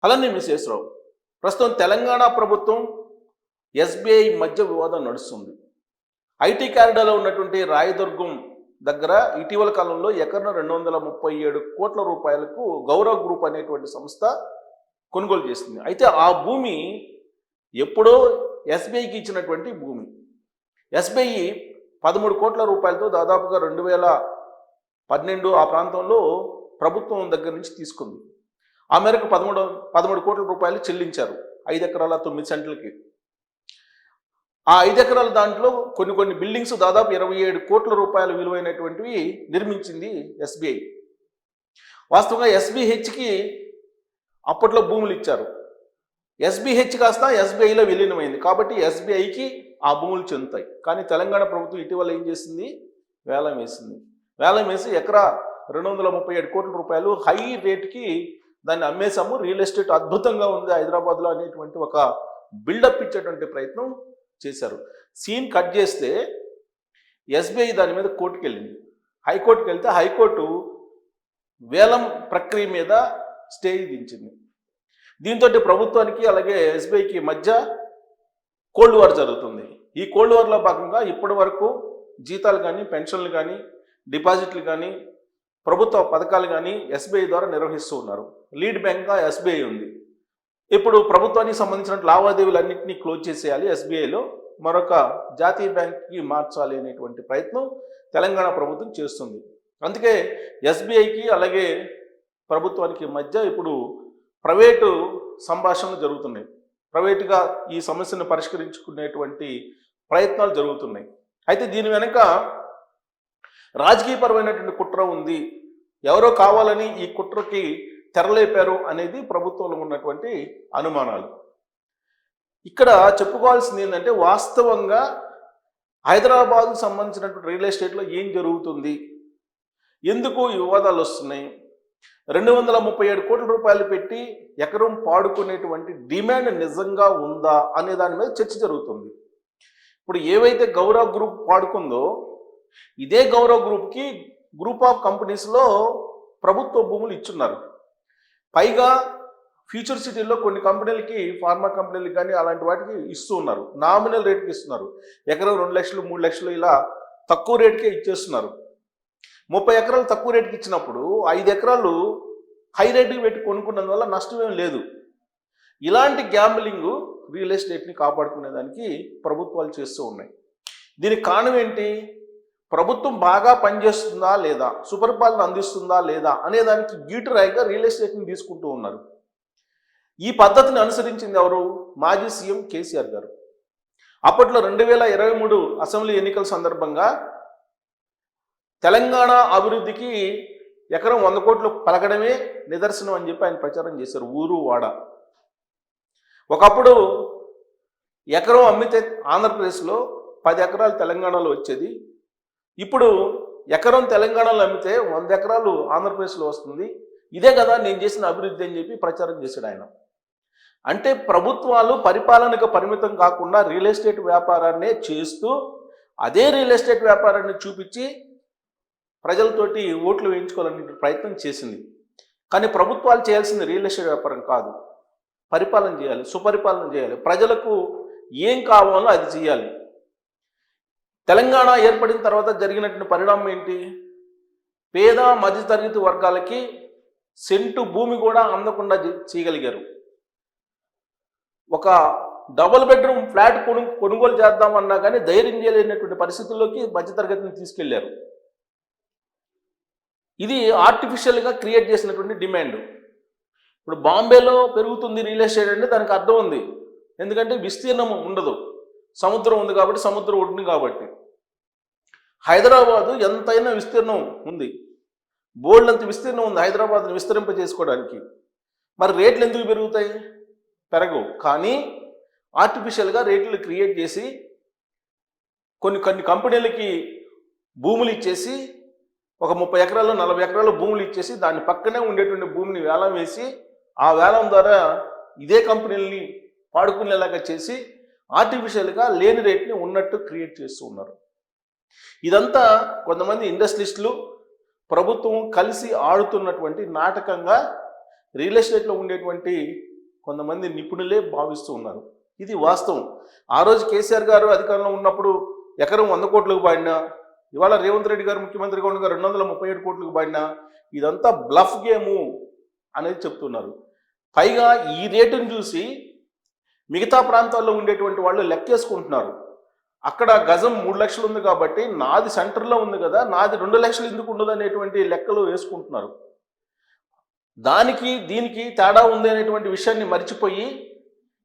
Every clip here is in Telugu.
అలానే విశ్వేశ్వరరావు ప్రస్తుతం తెలంగాణ ప్రభుత్వం ఎస్బీఐ మధ్య వివాదం నడుస్తుంది. ఐటీ కారిడార్లో ఉన్నటువంటి రాయదుర్గం దగ్గర ఇటీవల కాలంలో ఎకరం 237 కోట్ల రూపాయలకు గౌరవ్ గ్రూప్ అనేటువంటి సంస్థ కొనుగోలు చేసింది. అయితే ఆ భూమి ఎప్పుడో ఎస్బీఐకి ఇచ్చినటువంటి భూమి. ఎస్బీఐ 13 కోట్ల రూపాయలతో దాదాపుగా 2012 ఆ ప్రాంతంలో ప్రభుత్వం దగ్గర నుంచి తీసుకుంది. ఆ మేరకు 13 కోట్ల రూపాయలు చెల్లించారు 5 ఎకరాల 9 సెంట్లకి. ఆ 5 ఎకరాల దాంట్లో కొన్ని బిల్డింగ్స్ దాదాపు 27 కోట్ల రూపాయల విలువైనటువంటివి నిర్మించింది ఎస్బీఐ. వాస్తవంగా ఎస్బీహెచ్కి అప్పట్లో భూములు ఇచ్చారు. ఎస్బీహెచ్ కాస్త ఎస్బీఐలో విలీనమైంది కాబట్టి ఎస్బీఐకి ఆ భూములు చెందుతాయి. కానీ తెలంగాణ ప్రభుత్వం ఇటీవల ఏం చేసింది? వేలం వేసింది. వేలం వేసి ఎకరా 237 కోట్ల రూపాయలు హై రేట్కి దాన్ని అమ్మేశాము, రియల్ ఎస్టేట్ అద్భుతంగా ఉంది హైదరాబాద్లో అనేటువంటి ఒక బిల్డప్ ఇచ్చేటువంటి ప్రయత్నం చేశారు. సీన్ కట్ చేస్తే ఎస్బీఐ దాని మీద కోర్టుకు వెళ్ళింది. హైకోర్టుకు వెళ్తే హైకోర్టు వేలం ప్రక్రియ మీద స్టే విధించింది. దీంతో ప్రభుత్వానికి అలాగే ఎస్బీఐకి మధ్య కోల్డ్ వార్ జరుగుతుంది. ఈ కోల్డ్ వార్లో భాగంగా ఇప్పటి వరకు జీతాలు కానీ, పెన్షన్లు కానీ, డిపాజిట్లు కానీ, ప్రభుత్వ పథకాలు కానీ ఎస్బీఐ ద్వారా నిర్వహిస్తూ ఉన్నారు. లీడ్ బ్యాంక్గా ఎస్బీఐ ఉంది. ఇప్పుడు ప్రభుత్వానికి సంబంధించిన లావాదేవీలన్నింటినీ క్లోజ్ చేసేయాలి, ఎస్బీఐలో మరొక జాతీయ బ్యాంక్కి మార్చాలి అనేటువంటి ప్రయత్నం తెలంగాణ ప్రభుత్వం చేస్తుంది. అందుకే ఎస్బీఐకి అలాగే ప్రభుత్వానికి మధ్య ఇప్పుడు ప్రైవేటు సంభాషణలు జరుగుతున్నాయి. ప్రైవేటుగా ఈ సమస్యను పరిష్కరించుకునేటువంటి ప్రయత్నాలు జరుగుతున్నాయి. అయితే దీని వెనుక రాజకీయపరమైనటువంటి కుట్ర ఉంది. ఎవరో కావాలని ఈ కుట్రకి తెరలేపారు అనేది ప్రభుత్వంలో ఉన్నటువంటి అనుమానాలు. ఇక్కడ చెప్పుకోవాల్సింది ఏంటంటే వాస్తవంగా హైదరాబాద్కు సంబంధించినటువంటి రియల్ ఎస్టేట్లో ఏం జరుగుతుంది, ఎందుకు ఈ వివాదాలు వస్తున్నాయి, 237 కోట్ల రూపాయలు పెట్టి ఎకరం పాడుకునేటువంటి డిమాండ్ నిజంగా ఉందా అనే దాని మీద చర్చ జరుగుతుంది. ఇప్పుడు ఏవైతే గౌరవ్ గ్రూప్ పాడుకుందో ఇదే గౌరవ్ గ్రూప్కి గ్రూప్ ఆఫ్ కంపెనీస్లో ప్రభుత్వ భూములు ఇచ్చున్నారు. పైగా ఫ్యూచర్ సిటీల్లో కొన్ని కంపెనీలకి, ఫార్మా కంపెనీలకి కానీ అలాంటి వాటికి ఇస్తూ ఉన్నారు. నామినల్ రేట్కి ఇస్తున్నారు. ఎకరం 2 లక్షలు 3 లక్షలు ఇలా తక్కువ రేట్కే ఇచ్చేస్తున్నారు. 30 ఎకరాలు తక్కువ రేటుకి ఇచ్చినప్పుడు 5 ఎకరాలు హై రేటుకి పెట్టి కొనుక్కున్నందువల్ల నష్టమేం లేదు. ఇలాంటి గ్యాంబ్లింగ్ రియల్ ఎస్టేట్ని కాపాడుకునేదానికి ప్రభుత్వాలు చేస్తూ ఉన్నాయి. దీనికి కారణం ఏంటి? ప్రభుత్వం బాగా పనిచేస్తుందా లేదా, సుపరిపాలన అందిస్తుందా లేదా అనేదానికి గీటురాయిగా రియల్ ఎస్టేట్ని తీసుకుంటూ ఉన్నారు. ఈ పద్ధతిని అనుసరించింది ఎవరు? మాజీ సీఎం కేసీఆర్ గారు. అప్పట్లో 2023 అసెంబ్లీ ఎన్నికల సందర్భంగా తెలంగాణ అభివృద్ధికి ఎకరం 100 కోట్లు పలకడమే నిదర్శనం అని చెప్పి ఆయన ప్రచారం చేశారు ఊరు వాడ. ఒకప్పుడు ఎకరం అమ్మితే ఆంధ్రప్రదేశ్లో 10 ఎకరాలు తెలంగాణలో వచ్చేది. ఇప్పుడు ఎకరం తెలంగాణలో అమ్మితే 100 ఎకరాలు ఆంధ్రప్రదేశ్లో వస్తుంది. ఇదే కదా నేను చేసిన అభివృద్ధి అని చెప్పి ప్రచారం చేశాడు ఆయన. అంటే ప్రభుత్వాలు పరిపాలనకు పరిమితం కాకుండా రియల్ ఎస్టేట్ వ్యాపారాన్నే చేస్తూ అదే రియల్ ఎస్టేట్ వ్యాపారాన్ని చూపించి ప్రజలతోటి ఓట్లు వేయించుకోవాలనే ప్రయత్నం చేసింది. కానీ ప్రభుత్వాలు చేయాల్సింది రియల్ ఎస్టేట్ వ్యాపారం కాదు, పరిపాలన చేయాలి, సుపరిపాలన చేయాలి, ప్రజలకు ఏం కావాలో అది చేయాలి. తెలంగాణ ఏర్పడిన తర్వాత జరిగినటువంటి పరిణామం ఏంటి? పేద మధ్యతరగతి వర్గాలకి సెంటు భూమి కూడా అందకుండా చేయగలిగారు. ఒక డబుల్ బెడ్రూమ్ ఫ్లాట్ కొనుగోలు చేద్దామన్నా కానీ ధైర్యం చేయలేనటువంటి పరిస్థితుల్లోకి మధ్యతరగతిని తీసుకెళ్లారు. ఇది ఆర్టిఫిషియల్గా క్రియేట్ చేసినటువంటి డిమాండ్. ఇప్పుడు బాంబేలో పెరుగుతుంది రియల్ ఎస్టేట్ అంటే దానికి అర్థం ఉంది. ఎందుకంటే విస్తీర్ణం ఉండదు, సముద్రం ఉంది కాబట్టి, సముద్రం ఒడ్డుని కాబట్టి. హైదరాబాదు ఎంతైనా విస్తీర్ణం ఉంది, బోల్డ్ అంత విస్తీర్ణం ఉంది హైదరాబాద్ని విస్తరింపజేసుకోవడానికి. మరి రేట్లు ఎందుకు పెరుగుతాయి? పెరగవు. కానీ ఆర్టిఫిషియల్గా రేట్లు క్రియేట్ చేసి కొన్ని కంపెనీలకి భూములు ఇచ్చేసి ఒక 30 ఎకరాలు 40 ఎకరాలు భూములు ఇచ్చేసి దాని పక్కనే ఉండేటువంటి భూమిని వేలం వేసి ఆ వేలం ద్వారా ఇదే కంపెనీలని పాడుకునేలాగా చేసి ఆర్టిఫిషియల్గా లేని రేట్ని ఉన్నట్టు క్రియేట్ చేస్తూ ఉన్నారు. ఇదంతా కొంతమంది ఇండస్ట్రియలిస్టులు ప్రభుత్వం కలిసి ఆడుతున్నటువంటి నాటకంగా రియల్ ఎస్టేట్లో ఉండేటువంటి కొంతమంది నిపుణులే భావిస్తూ ఉన్నారు. ఇది వాస్తవం. ఆ రోజు కేసీఆర్ గారు అధికారంలో ఉన్నప్పుడు ఎకరం 100 కోట్లకు పడినా, ఇవాళ రేవంత్ రెడ్డి గారు ముఖ్యమంత్రిగా ఉండగా 237 కోట్లకు పడినా ఇదంతా బ్లఫ్ గేము అనేది చెప్తున్నారు. పైగా ఈ రేటును చూసి మిగతా ప్రాంతాల్లో ఉండేటువంటి వాళ్ళు లెక్కేసుకుంటున్నారు. అక్కడ గజం 3 లక్షలు ఉంది కాబట్టి నాది సెంటర్లో ఉంది కదా, నాది 2 లక్షలు ఎందుకు ఉండదు అనేటువంటి లెక్కలు వేసుకుంటున్నారు. దానికి దీనికి తేడా ఉంది అనేటువంటి విషయాన్ని మర్చిపోయి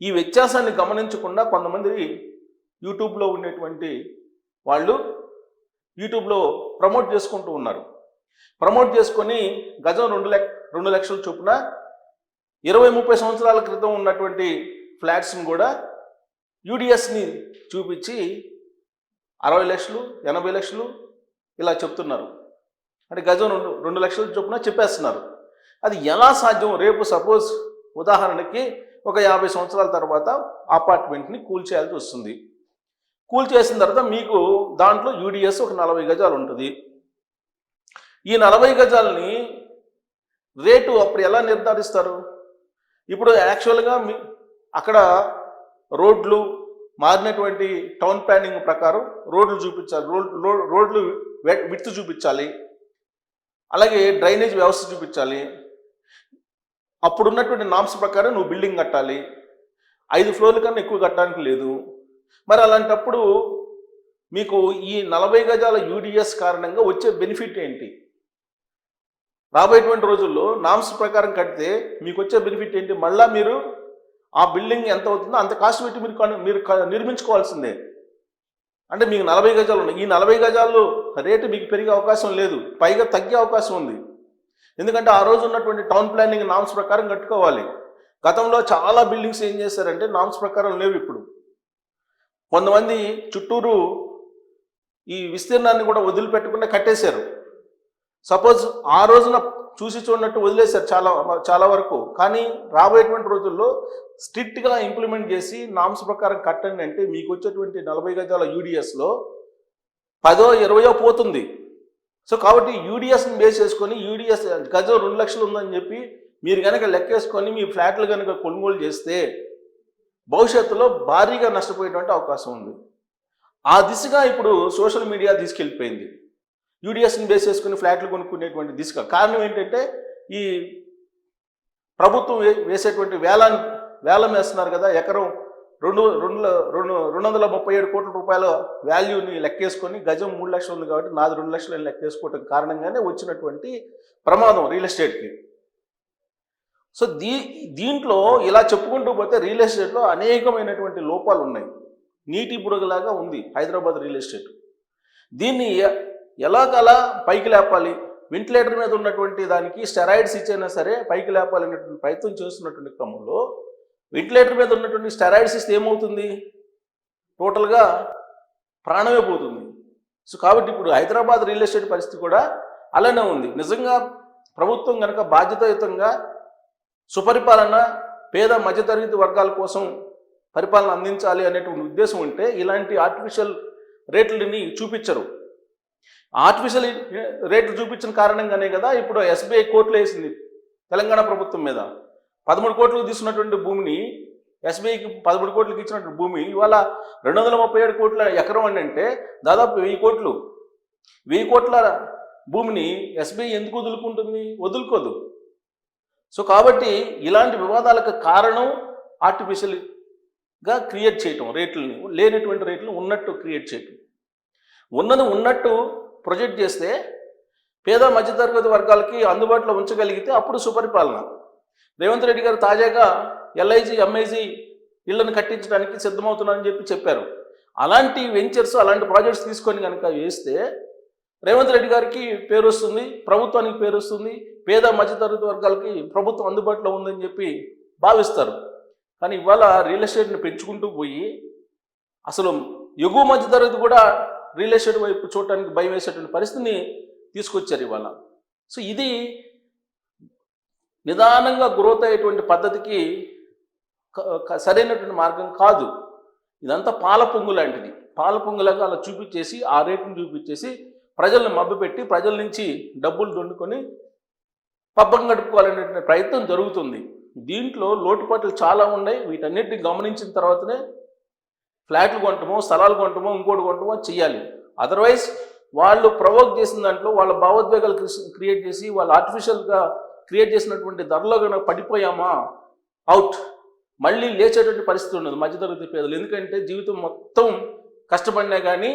ఈ వ్యత్యాసాన్ని గమనించకుండా కొంతమంది యూట్యూబ్లో ఉండేటువంటి వాళ్ళు యూట్యూబ్లో ప్రమోట్ చేసుకుంటూ ఉన్నారు. ప్రమోట్ చేసుకొని గజం 2 లక్షల చొప్పున 20-30 సంవత్సరాల క్రితం ఉన్నటువంటి ఫ్లాట్స్ని కూడా యూడిఎస్ని చూపించి 60 లక్షలు 80 లక్షలు ఇలా చెప్తున్నారు. అంటే గజం 2 లక్షల చొప్పున చెప్పేస్తున్నారు. అది ఎలా సాధ్యం? రేపు సపోజ్ ఉదాహరణకి ఒక 50 సంవత్సరాల తర్వాత అపార్ట్మెంట్ని కూల్చేయాల్సి వస్తుంది. కూల్చేసిన తర్వాత మీకు దాంట్లో యూడిఎస్ ఒక 40 గజాలు ఉంటుంది. ఈ 40 గజాలని రేటు అప్పుడు ఎలా నిర్ధారిస్తారు? ఇప్పుడు యాక్చువల్గా అక్కడ రోడ్లు మారినటువంటి టౌన్ ప్లానింగ్ ప్రకారం రోడ్లు చూపించాలి, రోడ్లు విడ్త్ చూపించాలి, అలాగే డ్రైనేజ్ వ్యవస్థ చూపించాలి. అప్పుడున్నటువంటి నామ్స్ ప్రకారం నువ్వు బిల్డింగ్ కట్టాలి. 5 ఫ్లోర్ల కన్నా ఎక్కువ కట్టడానికి లేదు. మరి అలాంటప్పుడు మీకు ఈ 40 గజాల యూడిఎస్ కారణంగా వచ్చే బెనిఫిట్ ఏంటి? రాబోయేటువంటి రోజుల్లో నామ్స్ ప్రకారం కడితే మీకు వచ్చే బెనిఫిట్ ఏంటి? మళ్ళీ మీరు ఆ బిల్డింగ్ ఎంత అవుతుందో అంత కాస్ట్ పెట్టి మీరు నిర్మించుకోవాల్సిందే. అంటే మీకు 40 గజాలు ఉన్నాయి. ఈ 40 గజాలు రేటు మీకు పెరిగే అవకాశం లేదు, పైగా తగ్గే అవకాశం ఉంది. ఎందుకంటే ఆ రోజు ఉన్నటువంటి టౌన్ ప్లానింగ్ నామ్స్ ప్రకారం కట్టుకోవాలి. గతంలో చాలా బిల్డింగ్స్ ఏం చేశారంటే నామ్స్ ప్రకారం లేవు. ఇప్పుడు కొంతమంది చుట్టూరు ఈ విస్తీర్ణాన్ని కూడా వదిలిపెట్టకుండా కట్టేశారు. సపోజ్ ఆ రోజున చూసి చూడనట్టు వదిలేశారు చాలా వరకు. కానీ రాబోయేటువంటి రోజుల్లో స్ట్రిక్ట్గా ఇంప్లిమెంట్ చేసి నామ్స్ ప్రకారం కట్టండి అంటే మీకు వచ్చేటువంటి 40 గజాల యూడిఎస్లో 10-20 పోతుంది. సో కాబట్టి యూడిఎస్ని బేస్ చేసుకొని యూడిఎస్ గజం 2 లక్షలు ఉందని చెప్పి మీరు కనుక లెక్కేసుకొని మీ ఫ్లాట్లు కనుక కొనుగోలు చేస్తే భవిష్యత్తులో భారీగా నష్టపోయేటువంటి అవకాశం ఉంది. ఆ దిశగా ఇప్పుడు సోషల్ మీడియా తీసుకెళ్ళిపోయింది. యూడిఎస్ని బేస్ చేసుకుని ఫ్లాట్లు కొనుక్కునేటువంటి దిశగా. కారణం ఏంటంటే ఈ ప్రభుత్వం వేసేటువంటి వేలం వేస్తున్నారు కదా, ఎకరం 237 కోట్ల రూపాయల వాల్యూని లెక్కేసుకొని గజం 3 లక్షలు ఉంది కాబట్టి నాది 2 లక్షలు అని లెక్కేసుకోవటం కారణంగానే వచ్చినటువంటి ప్రమాదం రియల్ ఎస్టేట్కి. సో దీంట్లో ఇలా చెప్పుకుంటూ పోతే రియల్ ఎస్టేట్లో అనేకమైనటువంటి లోపాలు ఉన్నాయి. నీటి బుడగలాగా ఉంది హైదరాబాద్ రియల్ ఎస్టేట్. దీన్ని ఎలాగలా పైకి లేపాలి, వెంటిలేటర్ మీద ఉన్నటువంటి దానికి స్టెరాయిడ్స్ ఇచ్చైనా సరే పైకి లేపాలనేటువంటి ప్రయత్నం చేస్తున్నటువంటి క్రమంలో వెంటిలేటర్ మీద ఉన్నటువంటి స్టెరాయిడ్స్ ఇస్తే ఏమవుతుంది? టోటల్గా ప్రాణమే పోతుంది. సో కాబట్టి ఇప్పుడు హైదరాబాద్ రియల్ ఎస్టేట్ పరిస్థితి కూడా అలానే ఉంది. నిజంగా ప్రభుత్వం కనుక బాధ్యతాయుతంగా సుపరిపాలన, పేద మధ్యతరగతి వర్గాల కోసం పరిపాలన అందించాలి అనేటువంటి ఉద్దేశం ఉంటే ఇలాంటి ఆర్టిఫిషియల్ రేట్లని చూపించరు. ఆర్టిఫిషియల్ రేట్లు చూపించిన కారణంగానే కదా ఇప్పుడు ఎస్బీఐ కోర్టులో వేసింది తెలంగాణ ప్రభుత్వం మీద. 13 కోట్లకు తీసుకున్నటువంటి భూమిని ఎస్బీఐకి 13 కోట్లకు ఇచ్చినటువంటి భూమి ఇవాళ 237 కోట్ల ఎకరం అని అంటే దాదాపు 1000 కోట్లు. 1000 కోట్ల భూమిని ఎస్బీఐ ఎందుకు వదులుకుంటుంది? వదులుకోదు. సో కాబట్టి ఇలాంటి వివాదాలకు కారణం ఆర్టిఫిషియల్గా క్రియేట్ చేయటం, రేట్లని లేనటువంటి రేట్లను ఉన్నట్టు క్రియేట్ చేయటం. ఉన్నది ఉన్నట్టు ప్రొజెక్ట్ చేస్తే పేద మధ్యతరగతి వర్గాలకి అందుబాటులో ఉంచగలిగితే అప్పుడు సుపరిపాలన. రేవంత్ రెడ్డి గారు తాజాగా ఎల్ఐజీ ఎంఐజీ ఇళ్లను కట్టించడానికి సిద్ధమవుతున్నారని చెప్పారు. అలాంటి వెంచర్స్, అలాంటి ప్రాజెక్ట్స్ తీసుకొని కనుక వేస్తే రేవంత్ రెడ్డి గారికి పేరు వస్తుంది, ప్రభుత్వానికి పేరు వస్తుంది, పేద మధ్యతరగతి వర్గాలకి ప్రభుత్వం అందుబాటులో ఉందని చెప్పి భావిస్తారు. కానీ ఇవాళ రియల్ ఎస్టేట్ని పెంచుకుంటూ పోయి అసలు ఎగువ మధ్యతరగతి కూడా రియల్ ఎస్టేట్ వైపు చూడటానికి భయం వేసేటువంటి పరిస్థితిని తీసుకొచ్చారు ఇవాళ. సో ఇది నిదానంగా గ్రోత్ అయ్యేటువంటి పద్ధతికి సరైనటువంటి మార్గం కాదు. ఇదంతా పాల పొంగు లాంటిది. పాల పొంగులాగా అలా చూపించేసి ఆ రేటును చూపించేసి ప్రజలను మభ్యపెట్టి ప్రజల నుంచి డబ్బులు దొండుకొని పబ్బం గడుపుకోవాలనే ప్రయత్నం జరుగుతుంది. దీంట్లో లోటుపాట్లు చాలా ఉన్నాయి. వీటన్నిటిని గమనించిన తర్వాతనే ఫ్లాట్లు కొనటమో, స్థలాలు కొనటమో, ఇంకోటి కొనటమో చెయ్యాలి. అదర్వైజ్ వాళ్ళు ప్రొవోక్ చేసిన దాంట్లో వాళ్ళ భావోద్వేగాలు క్రియేట్ చేసి వాళ్ళు ఆర్టిఫిషియల్గా క్రియేట్ చేసినటువంటి ధరలో కనుక పడిపోయామా, అవుట్. మళ్ళీ లేచేటువంటి పరిస్థితి ఉండదు మధ్యతరగతి పేదలు. ఎందుకంటే జీవితం మొత్తం కష్టపడినా కానీ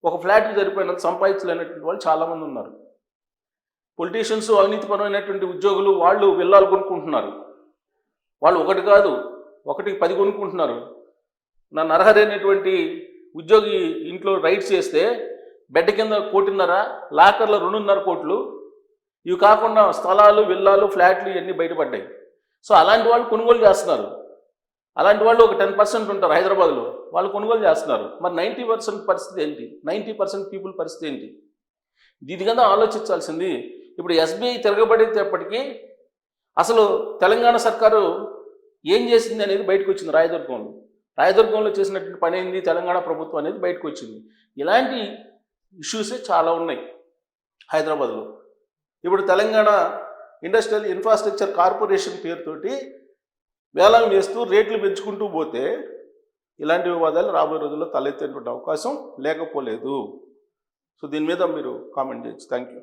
ఒక ఫ్లాట్కి సరిపోయినంత సంపాదించలేనటువంటి వాళ్ళు చాలామంది ఉన్నారు. పొలిటీషియన్స్, అవినీతిపరమైనటువంటి ఉద్యోగులు వాళ్ళు విల్లాలు కొనుక్కుంటున్నారు. వాళ్ళు ఒకటి కాదు, ఒకటికి 10 కొనుక్కుంటున్నారు. నన్ను అర్హరైనటువంటి ఉద్యోగి ఇంట్లో రైడ్స్ చేస్తే బెడ్ కింద 1.5 కోటి, లాకర్లో 2.5 కోట్లు, ఇవి కాకుండా స్థలాలు, విల్లాలు, ఫ్లాట్లు ఇవన్నీ బయటపడ్డాయి. సో అలాంటి వాళ్ళు కొనుగోలు చేస్తున్నారు. అలాంటి వాళ్ళు ఒక 10% ఉంటారు హైదరాబాద్లో, వాళ్ళు కొనుగోలు చేస్తున్నారు. మరి 90% పరిస్థితి ఏంటి? 90% పీపుల్ పరిస్థితి ఏంటి? ఇది కదా ఆలోచించాల్సింది. ఇప్పుడు ఎస్బీఐ తిరగబడేటప్పటికీ అసలు తెలంగాణ సర్కారు ఏం చేసింది అనేది బయటకు వచ్చింది. రాయదుర్గంలో చేసినటువంటి పని ఏంది తెలంగాణ ప్రభుత్వం అనేది బయటకు వచ్చింది. ఇలాంటి ఇష్యూసే చాలా ఉన్నాయి హైదరాబాద్లో. ఇప్పుడు తెలంగాణ ఇండస్ట్రియల్ ఇన్ఫ్రాస్ట్రక్చర్ కార్పొరేషన్ పేరుతోటి వేలం వేస్తూ రేట్లు పెంచుకుంటూ పోతే ఇలాంటి వివాదాలు రాబోయే రోజుల్లో తలెత్తేటువంటి అవకాశం లేకపోలేదు. సో దీని మీద మీరు కామెంట్ చేయొచ్చు. Thank you.